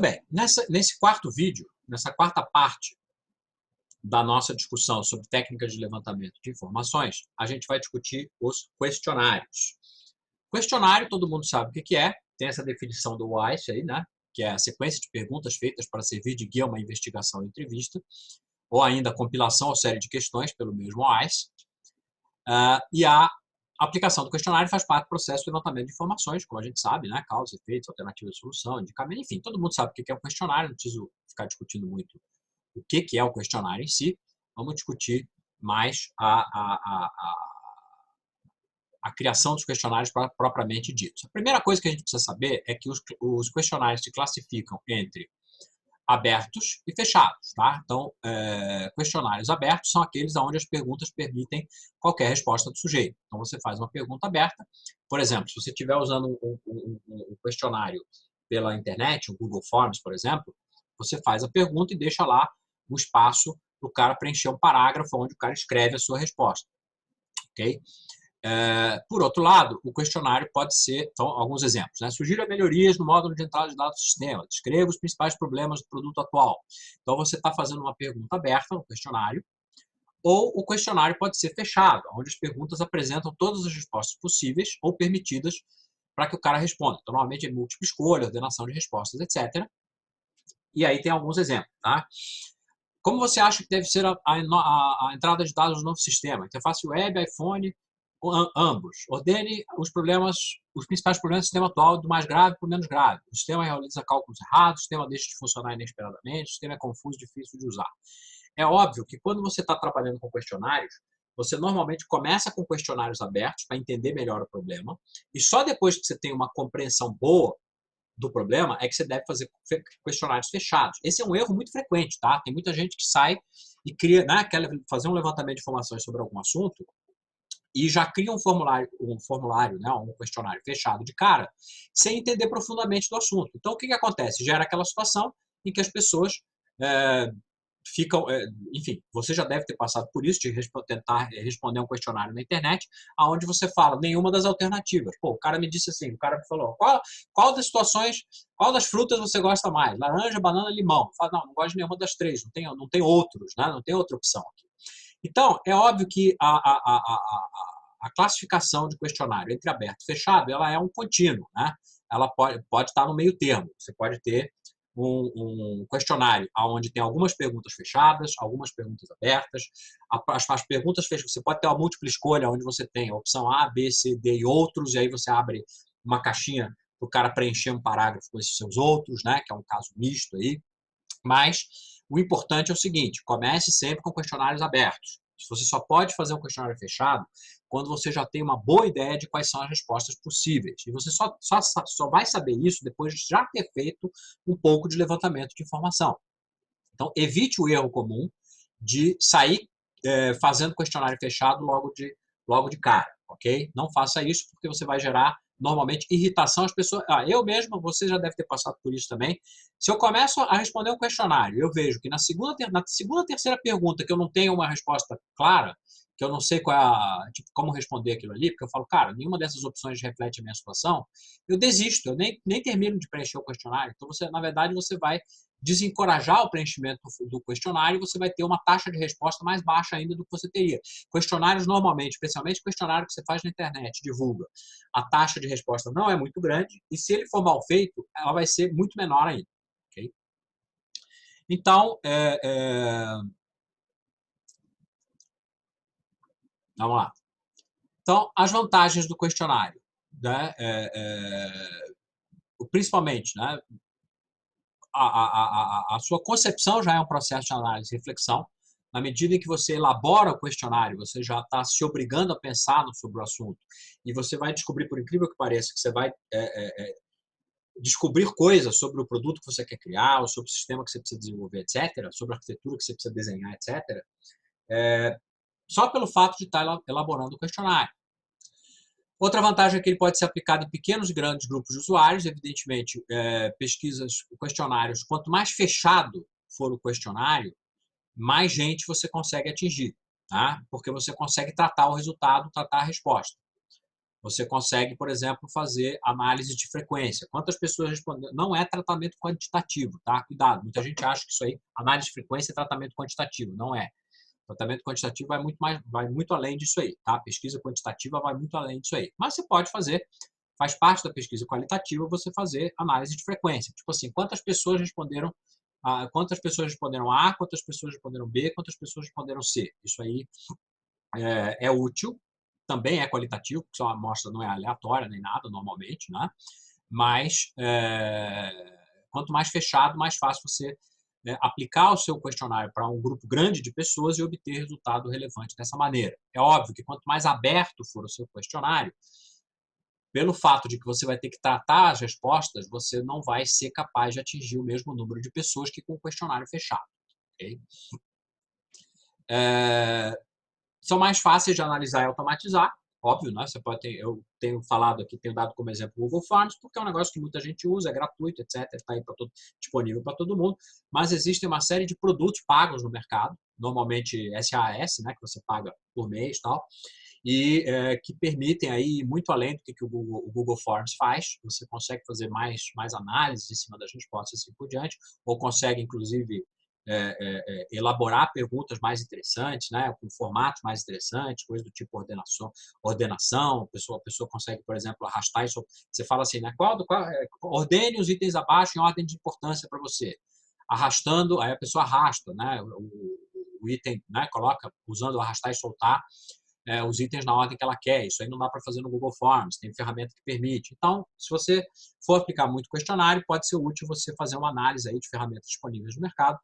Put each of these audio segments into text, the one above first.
bem, nesse quarto vídeo, nessa quarta parte da nossa discussão sobre técnicas de levantamento de informações, a gente vai discutir os questionários. Questionário, todo mundo sabe o que é, tem essa definição do WISE aí, né? Que é a sequência de perguntas feitas para servir de guia a uma investigação ou entrevista, ou ainda a compilação ou série de questões pelo mesmo WISE. E a aplicação do questionário faz parte do processo de levantamento de informações, como a gente sabe, né? Causas, efeitos, alternativa de solução, indicamento, enfim, todo mundo sabe o que é um questionário, não preciso ficar discutindo muito o que é o questionário em si. Vamos discutir mais a criação dos questionários propriamente ditos. A primeira coisa que a gente precisa saber é que os questionários se classificam entre abertos e fechados, tá? Então, questionários abertos são aqueles onde as perguntas permitem qualquer resposta do sujeito. Então, você faz uma pergunta aberta. Por exemplo, se você estiver usando um questionário pela internet, o Google Forms, por exemplo, você faz a pergunta e deixa lá o espaço para o cara preencher um parágrafo onde o cara escreve a sua resposta, ok? Por outro lado, o questionário pode ser, então, alguns exemplos, né? Sugira melhorias no módulo de entrada de dados do sistema, descreva os principais problemas do produto atual. Então, você está fazendo uma pergunta aberta no questionário, ou o questionário pode ser fechado, onde as perguntas apresentam todas as respostas possíveis ou permitidas para que o cara responda. Então, normalmente é múltipla escolha, ordenação de respostas, etc. E aí tem alguns exemplos, tá? Como você acha que deve ser a entrada de dados no novo sistema? Interface web, iPhone, ambos. Ordene os principais problemas do sistema atual, do mais grave para o menos grave. O sistema realiza cálculos errados, o sistema deixa de funcionar inesperadamente, o sistema é confuso e difícil de usar. É óbvio que quando você está trabalhando com questionários, você normalmente começa com questionários abertos para entender melhor o problema, e só depois que você tem uma compreensão boa do problema é que você deve fazer questionários fechados. Esse é um erro muito frequente, tá? Tem muita gente que sai e cria, né, quer fazer um levantamento de informações sobre algum assunto e já cria um formulário, né, um questionário fechado de cara, sem entender profundamente do assunto. Então, o que acontece? Gera aquela situação em que as pessoas ficam, enfim, você já deve ter passado por isso, de tentar responder um questionário na internet, aonde você fala nenhuma das alternativas. Pô, o cara me disse assim, o cara me falou, qual das situações, qual das frutas você gosta mais? Laranja, banana, limão. Fala, não gosto de nenhuma das três, não tem outros, né? Não tem outra opção aqui. Então, é óbvio que a classificação de questionário entre aberto e fechado, ela é um contínuo, né? Ela pode estar no meio termo. Você pode ter um questionário onde tem algumas perguntas fechadas, algumas perguntas abertas. As perguntas fechadas, você pode ter uma múltipla escolha, onde você tem a opção A, B, C, D e outros, e aí você abre uma caixinha para o cara preencher um parágrafo com esses seus outros, né? Que é um caso misto aí. Mas o importante é o seguinte, comece sempre com questionários abertos. Você só pode fazer um questionário fechado quando você já tem uma boa ideia de quais são as respostas possíveis. E você só vai saber isso depois de já ter feito um pouco de levantamento de informação. Então, evite o erro comum de sair fazendo questionário fechado logo de cara, ok? Não faça isso porque você vai gerar normalmente irritação às pessoas. Eu mesmo, você já deve ter passado por isso também. Se eu começo a responder um questionário, eu vejo que na segunda, terceira pergunta que eu não tenho uma resposta clara, que eu não sei como responder aquilo ali, porque eu falo, cara, nenhuma dessas opções reflete a minha situação, eu desisto, eu nem termino de preencher o questionário. Então, na verdade, você vai desencorajar o preenchimento do questionário, você vai ter uma taxa de resposta mais baixa ainda do que você teria. Questionários, normalmente, especialmente questionário que você faz na internet, divulga, a taxa de resposta não é muito grande, e se ele for mal feito, ela vai ser muito menor ainda. Okay? Então, vamos lá. Então, as vantagens do questionário, né? Principalmente, né? A sua concepção já é um processo de análise e reflexão. Na medida em que você elabora o questionário, você já está se obrigando a pensar sobre o assunto. E você vai descobrir, por incrível que pareça, que você vai descobrir coisas sobre o produto que você quer criar, ou sobre o sistema que você precisa desenvolver, etc., sobre a arquitetura que você precisa desenhar, etc., só pelo fato de estar elaborando o questionário. Outra vantagem é que ele pode ser aplicado em pequenos e grandes grupos de usuários. Evidentemente, questionários, quanto mais fechado for o questionário, mais gente você consegue atingir, tá? Porque você consegue tratar o resultado, tratar a resposta. Você consegue, por exemplo, fazer análise de frequência. Quantas pessoas responderam? Não é tratamento quantitativo, tá? Cuidado, muita gente acha que isso aí, análise de frequência é tratamento quantitativo. Não é. Tratamento quantitativo vai muito além disso aí, tá? Pesquisa quantitativa vai muito além disso aí. Mas você pode fazer, faz parte da pesquisa qualitativa você fazer análise de frequência. Tipo assim, quantas pessoas responderam A, quantas pessoas responderam A, quantas pessoas responderam B, quantas pessoas responderam C. Isso aí é útil, também é qualitativo, porque a amostra não é aleatória nem nada, normalmente, né? Mas quanto mais fechado, mais fácil você aplicar o seu questionário para um grupo grande de pessoas e obter resultado relevante dessa maneira. É óbvio que quanto mais aberto for o seu questionário, pelo fato de que você vai ter que tratar as respostas, você não vai ser capaz de atingir o mesmo número de pessoas que com o questionário fechado. Okay? São mais fáceis de analisar e automatizar, óbvio, né? Você pode ter, eu tenho falado aqui, tenho dado como exemplo o Google Forms, porque é um negócio que muita gente usa, é gratuito, etc. Está aí disponível para todo mundo, mas existem uma série de produtos pagos no mercado, normalmente SaaS, né? Que você paga por mês e tal, e que permitem aí muito além do que o Google Forms faz. Você consegue fazer mais análises em cima das respostas e assim por diante, ou consegue, inclusive, elaborar perguntas mais interessantes, né, com formatos mais interessantes, coisas do tipo ordenação, a pessoa consegue, por exemplo, arrastar isso. Você fala assim, né, ordene os itens abaixo em ordem de importância para você. Arrastando, aí a pessoa arrasta, né, o item, né, coloca, usando arrastar e soltar, os itens na ordem que ela quer. Isso aí não dá para fazer no Google Forms, tem ferramenta que permite. Então, se você for aplicar muito questionário, pode ser útil você fazer uma análise aí de ferramentas disponíveis no mercado,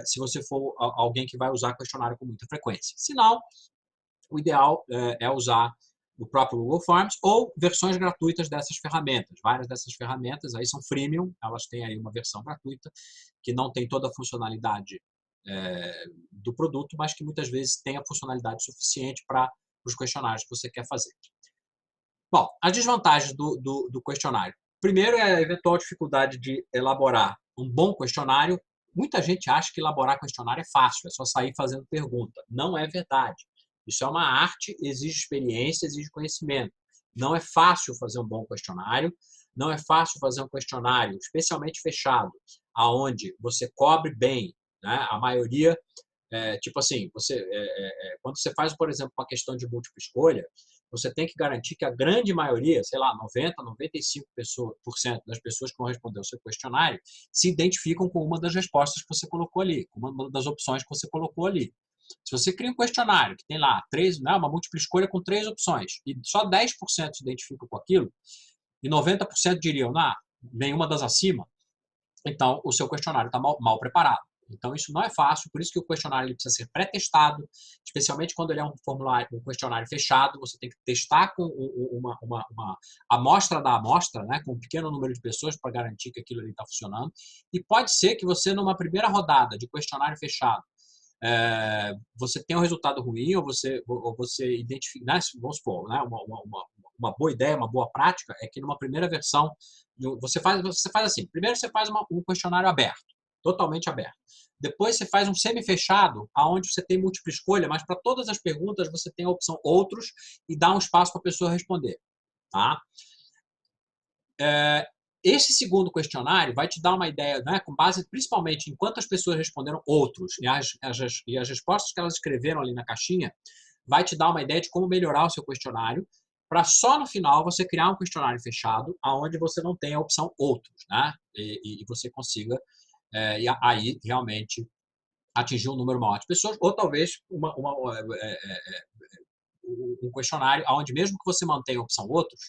se você for alguém que vai usar questionário com muita frequência. Se não, o ideal é usar o próprio Google Forms ou versões gratuitas dessas ferramentas. Várias dessas ferramentas aí são freemium, elas têm aí uma versão gratuita que não tem toda a funcionalidade do produto, mas que muitas vezes tem a funcionalidade suficiente para os questionários que você quer fazer. Bom, as desvantagens do questionário. Primeiro é a eventual dificuldade de elaborar um bom questionário. Muita gente acha que elaborar questionário é fácil, é só sair fazendo pergunta. Não é verdade. Isso é uma arte, exige experiência, exige conhecimento. Não é fácil fazer um bom questionário, não é fácil fazer um questionário, especialmente fechado, aonde você cobre bem, né? A maioria, tipo assim, quando você faz, por exemplo, uma questão de múltipla escolha, você tem que garantir que a grande maioria, sei lá, 90, 95% das pessoas que vão responder o seu questionário se identificam com uma das respostas que você colocou ali, com uma das opções que você colocou ali. Se você cria um questionário que tem lá uma múltipla escolha com 3 opções e só 10% se identificam com aquilo e 90% diriam, nenhuma das acima, então o seu questionário está mal preparado. Então, isso não é fácil, por isso que o questionário ele precisa ser pré-testado, especialmente quando ele é um questionário fechado, você tem que testar com uma amostra da amostra, né, com um pequeno número de pessoas para garantir que aquilo ali está funcionando. E pode ser que você, numa primeira rodada de questionário fechado, você tenha um resultado ruim ou você identifique, né, vamos supor, né, uma boa ideia, uma boa prática é que numa primeira versão, você faz assim, primeiro você faz um questionário aberto, totalmente aberto. Depois você faz um semi-fechado, aonde você tem múltipla escolha, mas para todas as perguntas você tem a opção outros e dá um espaço para a pessoa responder. Tá? Esse segundo questionário vai te dar uma ideia, né, com base principalmente em quantas pessoas responderam outros e as respostas que elas escreveram ali na caixinha, vai te dar uma ideia de como melhorar o seu questionário, para só no final você criar um questionário fechado, aonde você não tem a opção outros, né, e você consiga aí realmente atingir um número maior de pessoas, ou talvez um questionário onde mesmo que você mantenha a opção outros,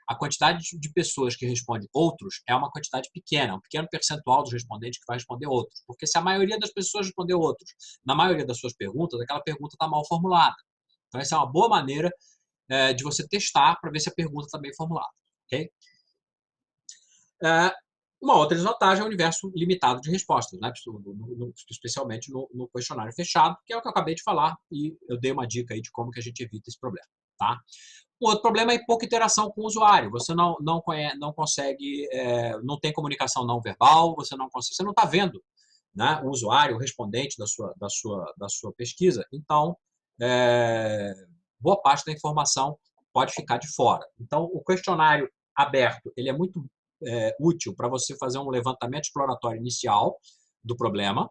a quantidade de pessoas que responde outros é uma quantidade pequena, um pequeno percentual dos respondentes que vai responder outros. Porque se a maioria das pessoas respondeu outros, na maioria das suas perguntas, aquela pergunta está mal formulada. Então, essa é uma boa maneira de você testar para ver se a pergunta está bem formulada. Okay? Uma outra desvantagem é o universo limitado de respostas, né? Especialmente no questionário fechado, que é o que eu acabei de falar, e eu dei uma dica aí de como que a gente evita esse problema. Tá? Um outro problema é pouca interação com o usuário. Você não consegue, não tem comunicação não verbal, você não está vendo, né, o usuário, o respondente da sua pesquisa. Então, boa parte da informação pode ficar de fora. Então, o questionário aberto ele é muito útil para você fazer um levantamento exploratório inicial do problema,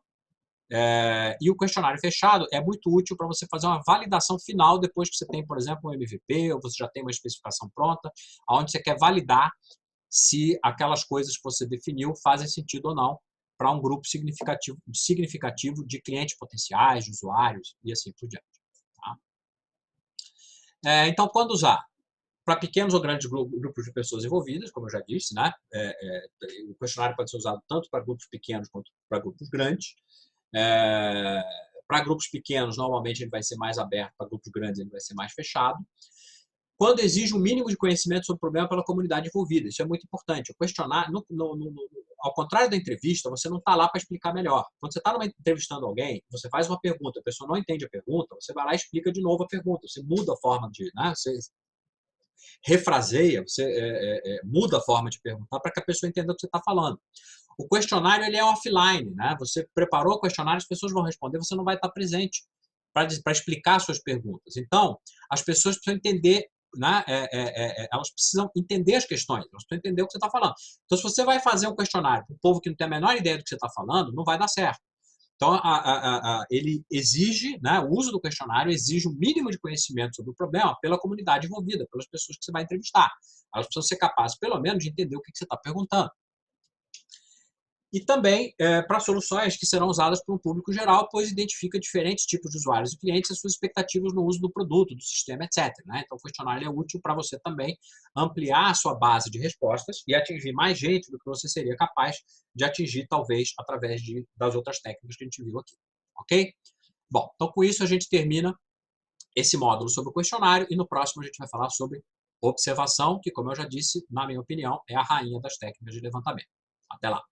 e o questionário fechado é muito útil para você fazer uma validação final depois que você tem, por exemplo, um MVP ou você já tem uma especificação pronta, onde você quer validar se aquelas coisas que você definiu fazem sentido ou não para um grupo significativo de clientes potenciais, de usuários e assim por diante. Tá? Então, quando usar? Para pequenos ou grandes grupos de pessoas envolvidas, como eu já disse, né? O questionário pode ser usado tanto para grupos pequenos quanto para grupos grandes. Para grupos pequenos, normalmente ele vai ser mais aberto, para grupos grandes ele vai ser mais fechado. Quando exige um mínimo de conhecimento sobre o problema pela comunidade envolvida, isso é muito importante. O questionário, ao contrário da entrevista, você não está lá para explicar melhor. Quando você está entrevistando alguém, você faz uma pergunta, a pessoa não entende a pergunta, você vai lá e explica de novo a pergunta, você muda a forma de... Né? Você refraseia, você muda a forma de perguntar para que a pessoa entenda o que você está falando. O questionário ele é offline, né? Você preparou o questionário, as pessoas vão responder, você não vai estar presente para explicar suas perguntas. Então, as pessoas precisam entender, né? Elas precisam entender as questões, elas precisam entender o que você está falando. Então, se você vai fazer um questionário para um povo que não tem a menor ideia do que você está falando, não vai dar certo. Então, ele exige, né, o uso do questionário exige um mínimo de conhecimento sobre o problema pela comunidade envolvida, pelas pessoas que você vai entrevistar. Elas precisam ser capazes, pelo menos, de entender o que você está perguntando. E também para soluções que serão usadas por um público geral, pois identifica diferentes tipos de usuários e clientes e suas expectativas no uso do produto, do sistema, etc. Né? Então, o questionário é útil para você também ampliar a sua base de respostas e atingir mais gente do que você seria capaz de atingir, talvez, através das outras técnicas que a gente viu aqui. Ok? Bom, então com isso a gente termina esse módulo sobre o questionário e no próximo a gente vai falar sobre observação, que, como eu já disse, na minha opinião, é a rainha das técnicas de levantamento. Até lá!